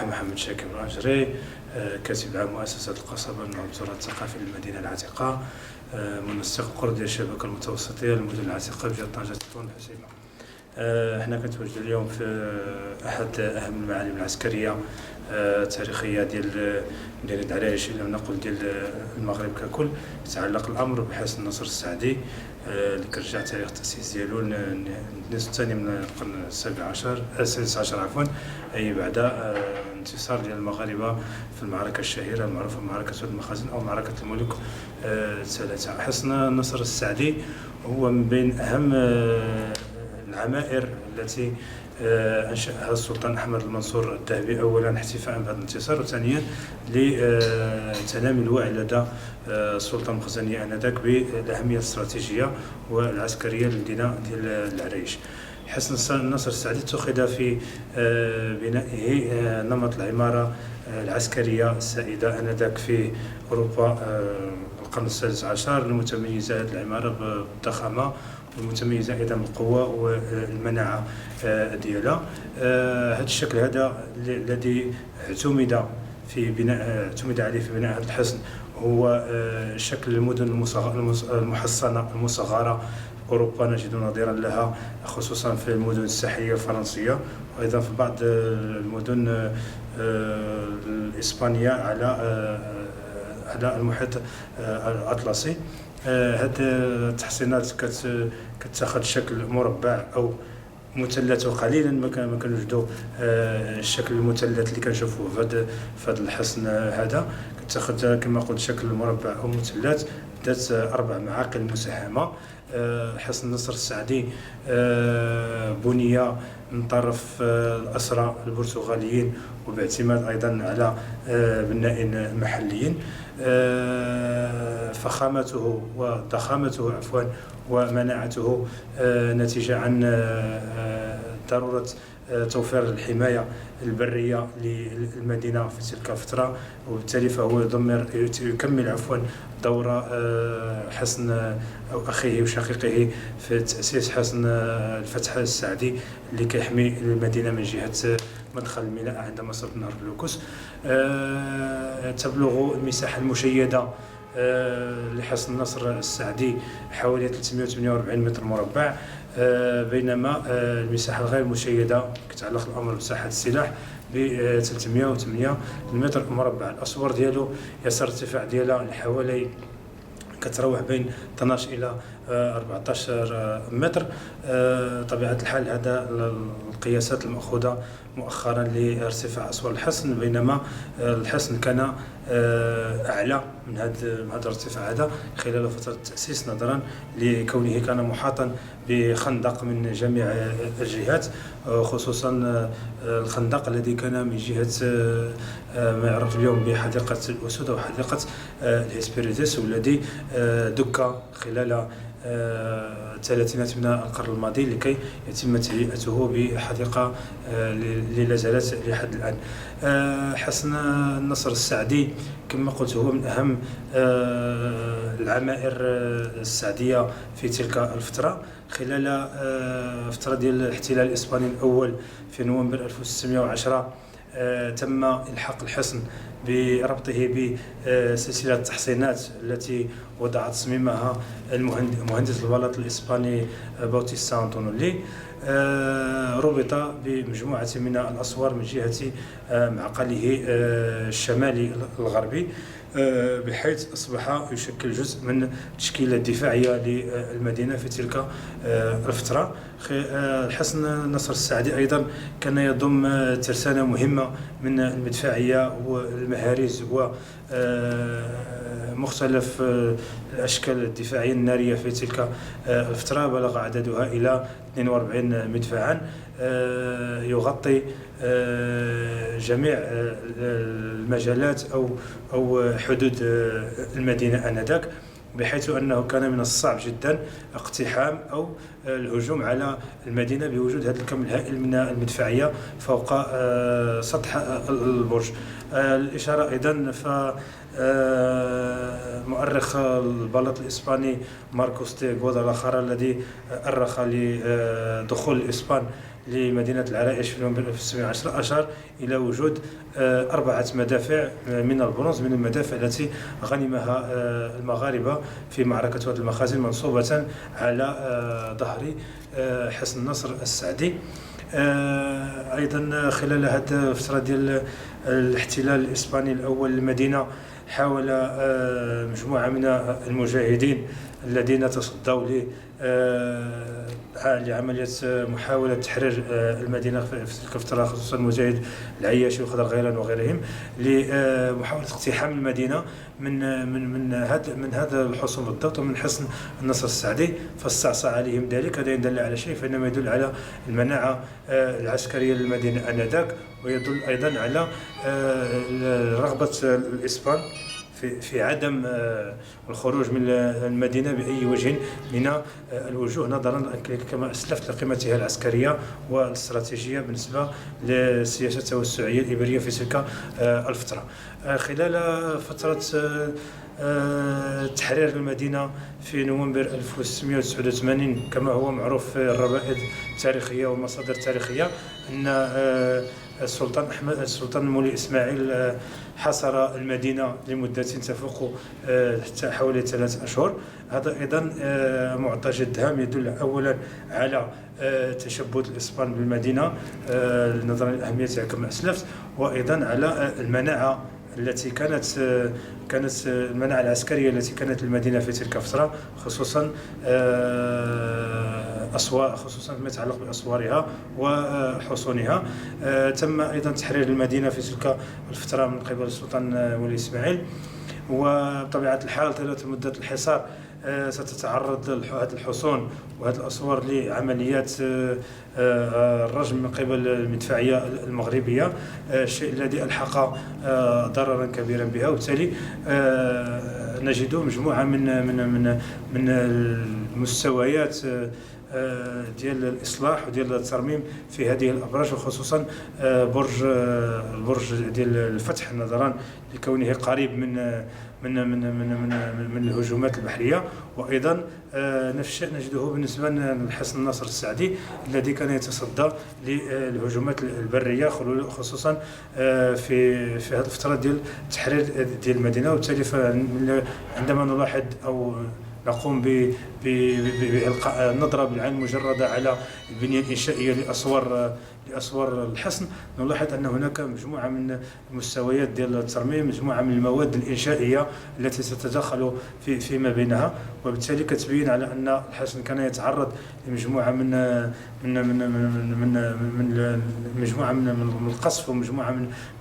محمد شاكر الأجري، كاتب عام مؤسسة القصبة المنظورة الثقافي للمدينة العتيقة، منسق القرى ديال الشبكة المتوسطية للمدن العتيقة بجهة طنجة تطوان الحسيمة. حنا كنتواجدوا اليوم في أحد أهم المعالم العسكرية التاريخية ديال مدينة عرائش، إلا نقول ديال المغرب ككل. يتعلق الأمر بحصن النصر السعدي اللي كرجع تاريخ التأسيس ديالو النصف الثاني من القرن السادس عشر عفوا، أي بعد انتصار ديال المغاربة في المعركة الشهيرة المعروفة بمعركة سود المخازن أو معركة الملوك الثلاثة. حصن النصر السعدي هو من بين أهم العمائر التي أنشأها السلطان أحمد المنصور الذهبي، أولا احتفاء بهذا الانتصار، وثانيا لتنامي الوعي لدى السلطة المخزنية آنذاك بالأهمية الاستراتيجية والعسكرية للمدينة ديال العرائش. حصن النصر السعدي اتخذ في بنائه نمط العمارة العسكرية السائدة آنذاك في أوروبا القرن السادس عشر، المتميزة هذه العمارة بالضخامة والمتميزة أيضا بالقوة والمناعة ديالها. هذا الشكل هذا الذي اعتمد عليه في بناء هذا الحصن هو شكل المدن المحصنة المصغرة أوروبا، نجد نظيرا لها خصوصا في المدن الساحلية الفرنسية، وأيضا في بعض المدن الإسبانية على المحيط الأطلسي. هذه التحصينات كتاخذ شكل مربع أو مثلث، وقليلا ما كنوجدوا الشكل المثلث اللي كنشوفوه في هذا الحصن. هذا كتاخذ كما قلت شكل مربع أو مثلث ذات 4 معاقل مساهمة. حصن النصر السعدي بني من طرف الأسرى البرتغاليين وباعتماد أيضا على بناء محليين. فخامته وضخامته ومناعته نتيجة عن ضرورة توفير الحماية البرية للمدينة في تلك الفترة، وبالتالي فهو يكمل دور حصن أو أخيه وشقيقه في تأسيس حصن الفتح السعدي اللي كيحمي المدينة من جهة مدخل الميناء عند مصب نهر بلوكوس. تبلغ المساحة المشيدة لحصن النصر السعدي حوالي 348 متر مربع، بينما المساحة الغير مشيدة كتعلق الأمر بساحة السلاح ب 308 متر مربع. الأسوار ديالو يسار الارتفاع ديالها لحوالي كتروح بين 12 إلى 14 متر. طبيعة الحال هذا القياسات المأخوذة مؤخرا لارتفاع أسوار الحصن، بينما الحصن كان أعلى من هذا الارتفاع هذا خلال فترة التأسيس، نظرا لكونه كان محاطا بخندق من جميع الجهات، خصوصا الخندق الذي كان من جهة ما يعرف اليوم بحديقة الأسود أو حديقة الهيسبيريتس، والذي دك خلال الثلاثينات من القرن الماضي لكي يتم تهيئته بحديقة اللي لا زالت لحد الآن. حصن النصر السعدي كما قلت هو من أهم العمائر السعدية في تلك الفترة. خلال فترة ديال الاحتلال الإسباني الأول في نوفمبر 1610 تم إلحاق الحصن بربطه بسلسلة التحصينات التي وضع تصميمها المهندس البلاط الإسباني باوتيستا أنطونيولي. ربط بمجموعة من الأسوار من جهة معقله الشمالي الغربي، بحيث أصبح يشكل جزء من التشكيلة الدفاعية للمدينة في تلك الفترة. الحصن النصر السعدي أيضا كان يضم ترسانة مهمة من المدفعية والمهاريز ومختلف الأشكال الدفاعية النارية في تلك الفترة، بلغ عددها إلى 42 مدفعا يغطي جميع المجالات أو حدود المدينة آنذاك، بحيث أنه كان من الصعب جدا اقتحام أو الهجوم على المدينة بوجود هذا الكم الهائل من المدفعية فوق سطح البرج. الإشارة أيضا مؤرخ البلاط الإسباني ماركوس دي غودالاخارا الذي أرخ لدخول الإسبان لمدينة العرائش في نوفمبر 1910 أشار إلى وجود 4 مدافع من البرونز من المدافع التي غنمها المغاربة في معركة وادي المخازن منصوبة على ظهر حصن النصر السعدي. أيضا خلال هذه الفترة ديال الاحتلال الإسباني الأول للمدينة حاول مجموعة من المجاهدين الذين تصدوا لعملية محاولة تحرير المدينة في تلك الفترة، خصوصا المجاهد العياشي وخضر غيلان وغيرهم، لمحاولة اقتحام المدينة من هذا الحصن بالضبط، ومن حصن النصر السعدي، فاستعصى عليهم ذلك. هذا يدل على شيء، فإنما يدل على المناعة العسكرية للمدينة آنذاك، ويدل أيضا على رغبة الإسبان في عدم الخروج من المدينة بأي وجه من الوجوه، نظرا كما أسلفت لقيمتها العسكرية والاستراتيجية بالنسبة للسياسة التوسعية الإبرية في تلك الفترة. خلال فترة تحرير المدينة في نوفمبر 1689 كما هو معروف في الروائد التاريخية والمصادر التاريخية، أن السلطان المولي إسماعيل حاصر المدينة لمدة تفوق حوالي 3 أشهر. هذا أيضا معطى جد هام، يدل أولا على تشبث الإسبان بالمدينة نظرا لأهميتها كما أسلفت، وأيضا على المناعة التي كانت المناعة العسكرية التي كانت للمدينة في تلك الفترة، خصوصا فيما يتعلق بأسوارها وحصونها. تم أيضا تحرير المدينة في تلك الفترة من قبل السلطان ولي إسماعيل، وبطبيعة الحال طيلة مدة الحصار ستتعرض هذه الحصون وهذه الأسوار لعمليات الرجم من قبل المدفعية المغربية، الشيء الذي ألحق ضررا كبيرا بها. وبالتالي نجد مجموعة من المستويات ديال الإصلاح وديال الترميم في هذه الأبراج، وخصوصا البرج ديال الفتح، نظرا لكونه قريب من الهجومات البحرية. وأيضا نفس الشيء نجده بالنسبة لحصن النصر السعدي الذي كان يتصدى للهجومات البرية، خصوصا في هذه الفترة ديال التحرير ديال المدينة. وبالتالي عندما نلاحظ أو نقوم بإلقاء نظرة بالعين المجردة على البنية الإنشائية لأسوار الحصن، نلاحظ أن هناك مجموعة من المستويات ديال الترميم، مجموعة من المواد الإنشائية التي تتداخل فيما بينها، وبالتالي كتبين على أن الحصن كان يتعرض لمجموعة من القصف ومجموعة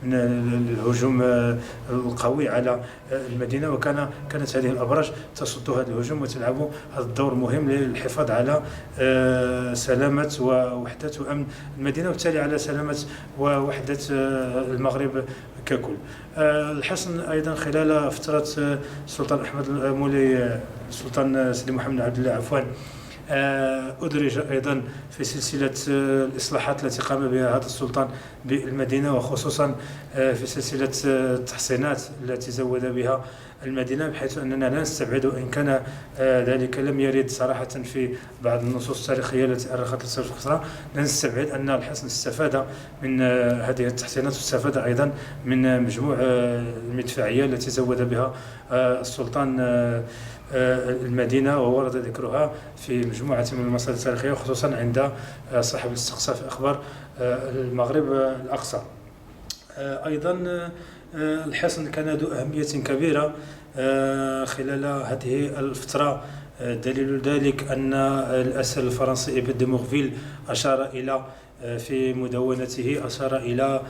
من الهجوم القوي على المدينة، وكانت هذه الأبراج تصد هذا الهجوم وتلعب هذا الدور المهم للحفاظ على سلامة ووحدة وأمن المدينة، وبالتالي على سلامة ووحدة المغرب ككل. الحصن أيضا خلال فترة السلطان أحمد المولي، السلطان سيدي محمد عبد الله عفوا، أدرج أيضا في سلسلة الإصلاحات التي قام بها هذا السلطان بالمدينة، وخصوصا في سلسلة التحسينات التي زود بها المدينة، بحيث أننا لا نستبعد، وإن كان ذلك لم يرد صراحة في بعض النصوص التاريخية التي أرخت للسلطة الخسرة، لا نستبعد أن الحصن استفاد من هذه التحسينات، واستفاد أيضا من مجموع المدفعية التي زود بها السلطان المدينة، وورد ذكرها في مجموعة من المصادر التاريخية، خصوصا عند صاحب الاستقصاء في أخبار المغرب الأقصى. أيضا الحصن كان ذو أهمية كبيرة خلال هذه الفترة. دليل ذلك أن الأسر الفرنسي إيبن دي مورفيل أشار إلى في مدونته إلى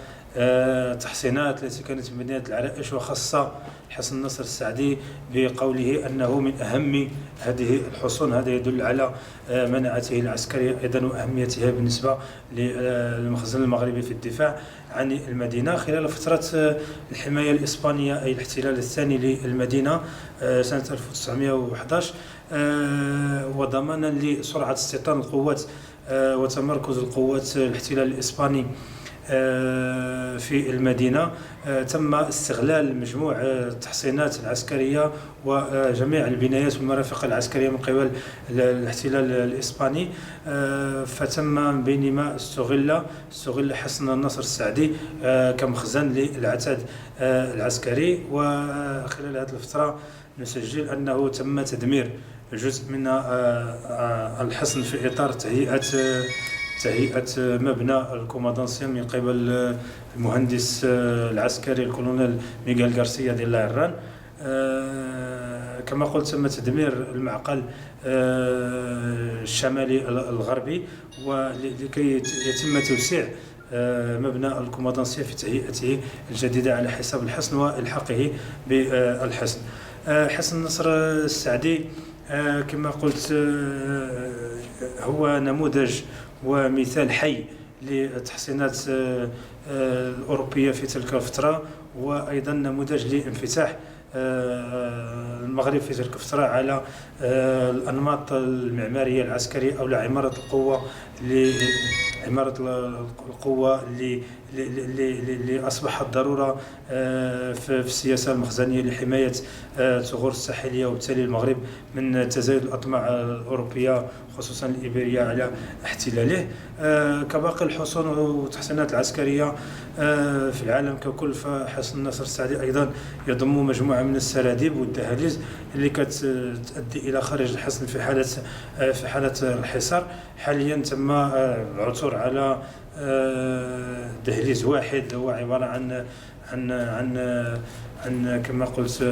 تحسينات التي كانت في مدينة العرائش، وخاصة حصن النصر السعدي بقوله أنه من أهم هذه الحصون. هذا يدل على مناعته العسكرية أيضا وأهميتها بالنسبة للمخزن المغربي في الدفاع عن المدينة. خلال فترة الحماية الإسبانية أي الاحتلال الثاني للمدينة سنة 1911، وضمانا لسرعة استيطان القوات وتمركز القوات الاحتلال الإسباني في المدينة. تم استغلال مجموع التحصينات العسكرية وجميع البنايات والمرافق العسكرية من قبل الاحتلال الإسباني، فتم بينما استغل حصن النصر السعدي كمخزن للعتاد العسكري. وخلال هذه الفترة نسجل أنه تم تدمير جزء من الحصن في إطار تهيئة مبنى الكومادانسيا من قبل المهندس العسكري الكولونيل ميغيل غارسيا دي لايران. كما قلت تم تدمير المعقل الشمالي الغربي، ولكي يتم توسيع مبنى الكومادانسيا في تهيئته الجديدة على حساب الحصن والحاقه بالحصن. حصن النصر السعدي كما قلت هو نموذج ومثال حي للتحصينات الأوروبية في تلك الفترة، وأيضا نموذج لانفتاح المغرب في تلك الفترة على الأنماط المعمارية العسكرية أو عمارة القوة اللي أصبحت ضرورة في السياسة المخزنية لحماية ثغور الساحلية، وبالتالي المغرب من تزايد الأطماع الأوروبية خصوصا الإيبيرية على احتلاله. كباقي الحصون والتحصينات العسكرية في العالم ككل، فحصن النصر السعدي أيضا يضم مجموعة من السراديب والدهاليز اللي كتؤدي إلى خارج الحصن في حالة الحصار. حاليا تم العثور على دهليز واحد هو عبارة عن كما قلت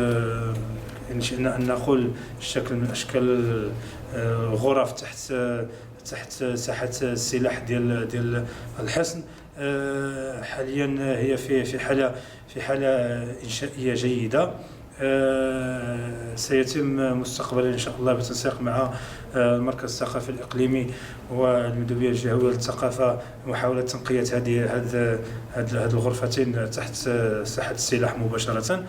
إن شئنا أن نقول شكل من أشكال الغرف تحت ساحة السلاح ديال الحصن. حاليا هي في حالة إنشائية جيدة. سيتم مستقبلا إن شاء الله بالتنسيق مع المركز الثقافي الإقليمي والمندوبية الجهوية للثقافة محاولة تنقية هذه الغرفتين تحت ساحة السلاح مباشرة.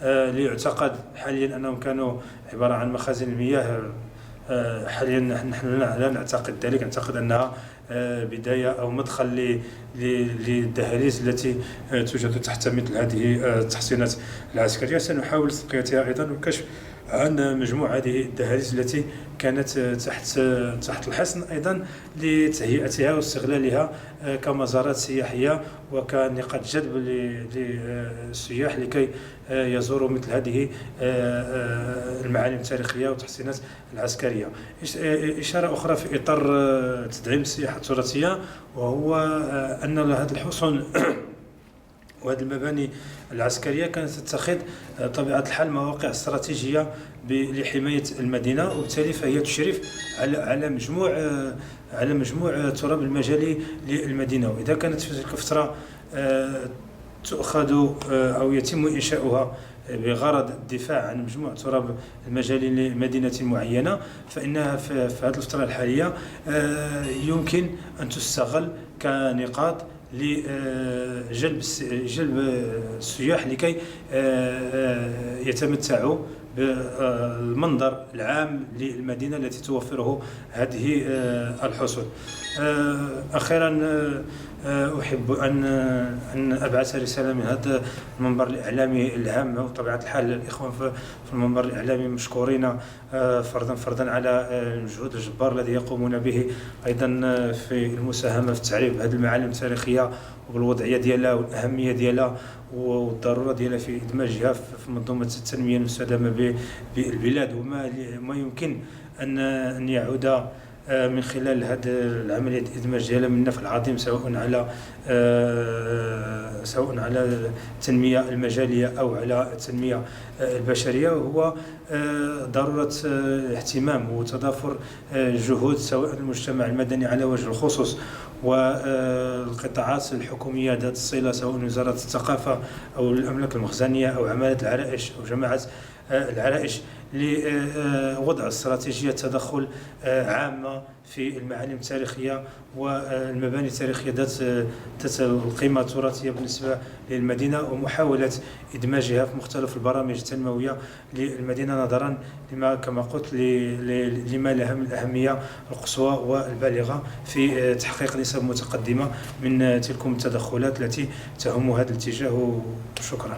ليعتقد حاليا أنهم كانوا عبارة عن مخازن المياه. حاليا نحن لا نعتقد ذلك، نعتقد أنها بداية أو مدخل للدهاليز التي توجد تحت مثل هذه التحصينات العسكرية. سنحاول تنقيتها أيضا والكشف عن مجموعة هذه الدهاليز التي كانت تحت الحصن، أيضا لتهيئتها واستغلالها كمزارات سياحية وكنقاط جذب للسياح لكي يزوروا مثل هذه المعالم التاريخية والتحصينات العسكرية. إشارة أخرى في إطار تدعيم السياحة التراثية، وهو أن هذه الحصون وهذه المباني العسكرية كانت تتخذ طبيعة الحال مواقع استراتيجية لحماية المدينة، وبالتالي فهي تشرف على مجموع التراب المجالي للمدينة. وإذا كانت في تلك الفترة تؤخذ أو يتم إنشاؤها بغرض الدفاع عن مجموع التراب المجالي لمدينة معينة، فإنها في هذه الفترة الحالية يمكن أن تستغل كنقاط لجلب السياح لكي يتمتعوا بالمنظر العام للمدينة التي توفره هذه الحصول. أخيرا أحب أن أبعث رسالة من هذا المنبر الإعلامي الهام، وطبيعة الحال الإخوان في المنبر الإعلامي مشكورين فردا على المجهود الجبار الذي يقومون به، أيضا في المساهمة في التعريف بهذه المعالم التاريخية وبالوضعية ديالها والأهمية ديالها والضرورة ديالها في إدماجها في منظومة التنمية المستدامة بالبلاد، وما يمكن أن يعود من خلال هذه العملية الإدماج ديالها من نفع العظيم سواء على التنمية المجالية أو على التنمية البشرية، وهو ضرورة اهتمام وتضافر جهود سواء المجتمع المدني على وجه الخصوص والقطاعات الحكومية ذات الصلة سواء وزارة الثقافة أو المملكة المخزنية أو عمالة العرائش أو جماعة العرائش لوضع استراتيجية تدخل عامة في المعالم التاريخية والمباني التاريخية ذات القيمة التراثية بالنسبة للمدينة، ومحاولة إدماجها في مختلف البرامج التنموية للمدينة نظرا لما كما قلت لما لها من الأهمية القصوى والبالغة في تحقيق نسب متقدمة من تلك التدخلات التي تهم هذا الاتجاه. شكرا.